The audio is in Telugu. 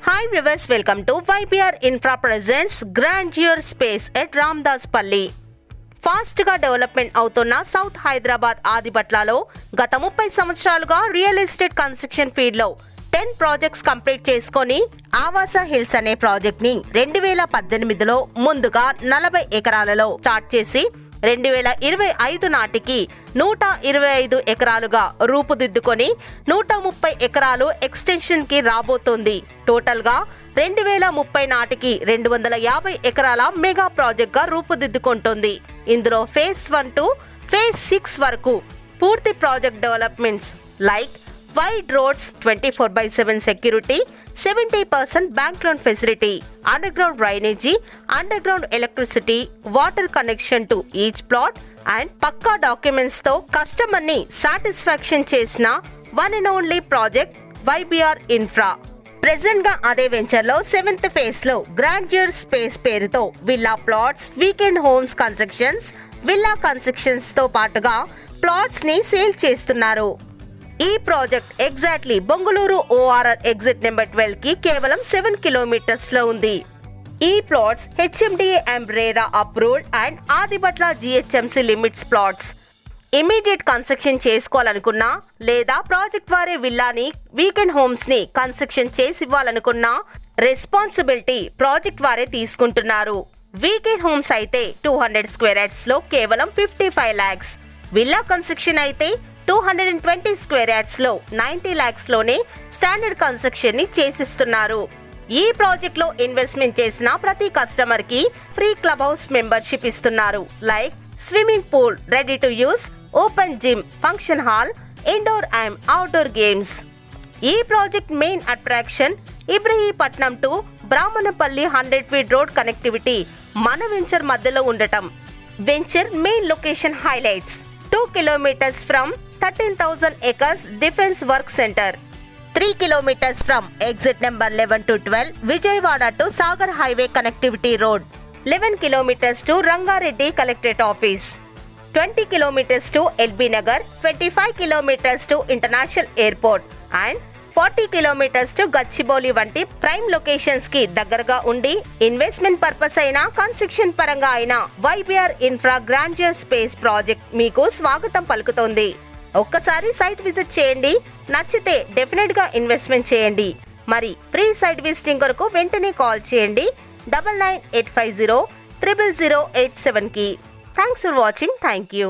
Hi viewers, welcome to YPR Infra presents Grandeur Space at Ramdaspalli. Fast గా డెవలప్మెంట్ అవుతున్న సౌత్ హైదరాబాద్ ఆదిబట్లలో గత 30 సంవత్సరాలుగా రియల్ ఎస్టేట్ కన్స్ట్రక్షన్ ఫీల్డ్ లో 10 ప్రాజెక్ట్స్ కంప్లీట్ చేసుకొని ఆవాస హిల్స్ అనే ప్రాజెక్ట్ ని 2018లో ముందుగా 40 ఎకరాలలో స్టార్ట్ చేసి 2025 నాటికి 125 ఎకరాలుగా రూపుదిద్దుకొని 130 ఎకరాలు ఎక్స్టెన్షన్ కి రాబోతోంది. టోటల్ గా 2030 నాటికి 250 ఎకరాల మెగా ప్రాజెక్ట్ గా రూపుదిద్దుకుంటుంది. ఇందులో ఫేజ్ 1 టు ఫేజ్ 6 వరకు పూర్తి project developments like wide roads, 24/7 security, 70% bank loan facility, under ground drainage, under ground electricity, water connection to each plot and పక్కా డాక్యుమెంట్స్ తో కస్టమర్ ని సాటిస్ఫాక్షన్ చేసిన one and only project YBR infra. Present గా అదే వెంచర్ లో 7th ఫేజ్ లో గ్రాండ్యూర్ స్పేస్ పేరుతో villa plots, weekend homes constructions, villa constructions తో పాటుగా ప్లాట్స్ ని సేల్ చేస్తున్నారు. ఈ project exactly Bengaluru ORR exit number 12 కి కేవలం 7 కిలోమీటర్స్ లో ఉంది. ఈ plots HMDA and RERA approved and Adibatla GHMC limits plots. Immediate construction చేసుకోవాలనుకున్నా లేదా ప్రాజెక్ట్ వారే విల్లాని, వీకెండ్ హోమ్స్ ని కన్స్ట్రక్షన్ చేసి ఇవ్వాలనుకున్నా రెస్పాన్సిబిలిటీ ప్రాజెక్ట్ వారే తీసుకుంటున్నారు. వీకెండ్ హోమ్స్ అయితే 200 స్క్వేర్ యార్డ్స్ లో కేవలం 55 lakhs, విల్లా కన్స్ట్రక్షన్ అయితే 220 స్క్వేర్ యార్డ్స్ లో 90 lakhs లోనే స్టాండర్డ్ కన్స్ట్రక్షన్ ని చేసిస్తున్నారు. ఈ ప్రాజెక్ట్ లో ఇన్వెస్ట్మెంట్ చేసిన ప్రతి కస్టమర్ కి ఫ్రీ క్లబ్ హౌస్ మెంబర్షిప్ ఇస్తున్నారు. Like swimming pool, ready to use, open gym, function hall, indoor and outdoor games. ఈ project main attraction Ibrahimpatnam to Brahmanapally 100 feet road connectivity మన వెంచర్ మధ్యలో ఉండటం. Venture main location highlights 2 kilometers from 13,000 acres defense work center, 3 kilometers from exit number 11 to 12 Vijayawada to Sagar highway connectivity road, 11 kilometers to Rangareddy collectorate office, 20 kilometers to LB Nagar, 25 kilometers to international airport and 40 kilometers to Gachibowli వంటి ప్రైమ్ లొకేషన్స్ కి దగ్గరగా ఉండి ఇన్వెస్ట్మెంట్ పర్పస్ అయినా కన్స్ట్రక్షన్ పరంగా అయినా YBR infra grandeur space project మీకు స్వాగతం పలుకుతోంది. ఒక్కసారి సైట్ విజిట్ చేయండి, నచ్చితే డెఫినెట్ గా ఇన్వెస్ట్మెంట్ చేయండి. మరి ఫ్రీ సైట్ విజిటింగ్ కొరకు వెంటనే కాల్ చేయండి 9985030087 కి. Thanks for watching. Thank you.